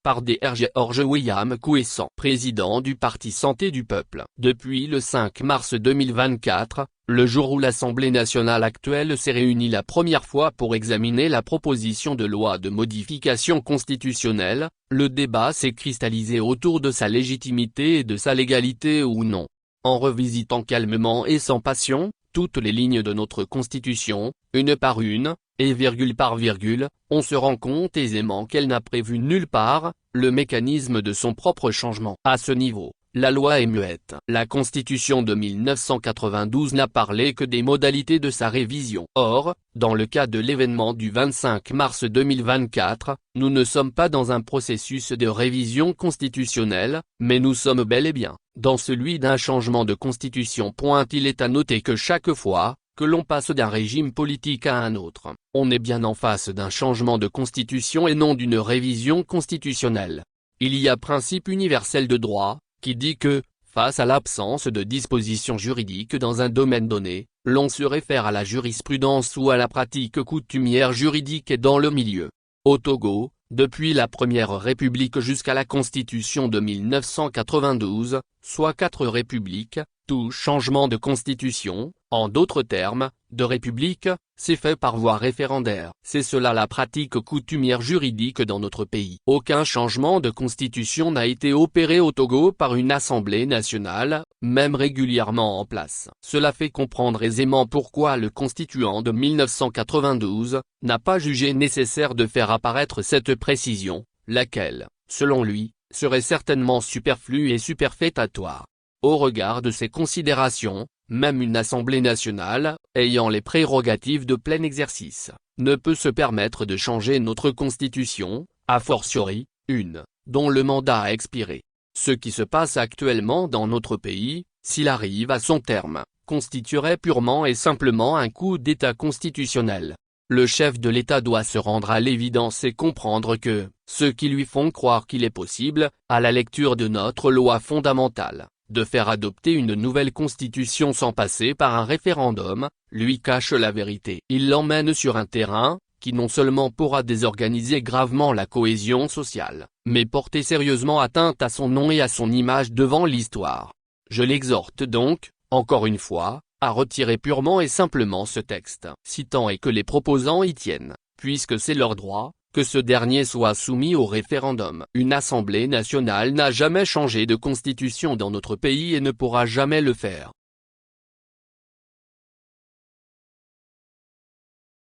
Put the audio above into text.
par Dr George William Kouessant, président du Parti Santé du Peuple. Depuis le 5 mars 2024, le jour où l'Assemblée nationale actuelle s'est réunie la première fois pour examiner la proposition de loi de modification constitutionnelle, le débat s'est cristallisé autour de sa légitimité et de sa légalité ou non. En revisitant calmement et sans passion, toutes les lignes de notre Constitution, une par une, et virgule par virgule, on se rend compte aisément qu'elle n'a prévu nulle part le mécanisme de son propre changement. À ce niveau, la loi est muette. La Constitution de 1992 n'a parlé que des modalités de sa révision. Or, dans le cas de l'événement du 25 mars 2024, nous ne sommes pas dans un processus de révision constitutionnelle, mais nous sommes bel et bien dans celui d'un changement de constitution. Il est à noter que chaque fois que l'on passe d'un régime politique à un autre, on est bien en face d'un changement de constitution et non d'une révision constitutionnelle. Il y a principe universel de droit, qui dit que, face à l'absence de dispositions juridiques dans un domaine donné, l'on se réfère à la jurisprudence ou à la pratique coutumière juridique dans le milieu. Au Togo, depuis la Première République jusqu'à la Constitution de 1992, soit 4 républiques, tout changement de constitution, en d'autres termes, de république, s'est fait par voie référendaire. C'est cela la pratique coutumière juridique dans notre pays. Aucun changement de constitution n'a été opéré au Togo par une Assemblée nationale, même régulièrement en place. Cela fait comprendre aisément pourquoi le constituant de 1992 n'a pas jugé nécessaire de faire apparaître cette précision, laquelle, selon lui, serait certainement superflue et superfétatoire. Au regard de ces considérations, même une Assemblée nationale, ayant les prérogatives de plein exercice, ne peut se permettre de changer notre Constitution, a fortiori, une, dont le mandat a expiré. Ce qui se passe actuellement dans notre pays, s'il arrive à son terme, constituerait purement et simplement un coup d'État constitutionnel. Le chef de l'État doit se rendre à l'évidence et comprendre que, ceux qui lui font croire qu'il est possible, à la lecture de notre loi fondamentale, de faire adopter une nouvelle constitution sans passer par un référendum, lui cache la vérité. Il l'emmène sur un terrain, qui non seulement pourra désorganiser gravement la cohésion sociale, mais porter sérieusement atteinte à son nom et à son image devant l'histoire. Je l'exhorte donc, encore une fois, à retirer purement et simplement ce texte, si tant est que les proposants y tiennent, puisque c'est leur droit, que ce dernier soit soumis au référendum. Une Assemblée nationale n'a jamais changé de constitution dans notre pays et ne pourra jamais le faire.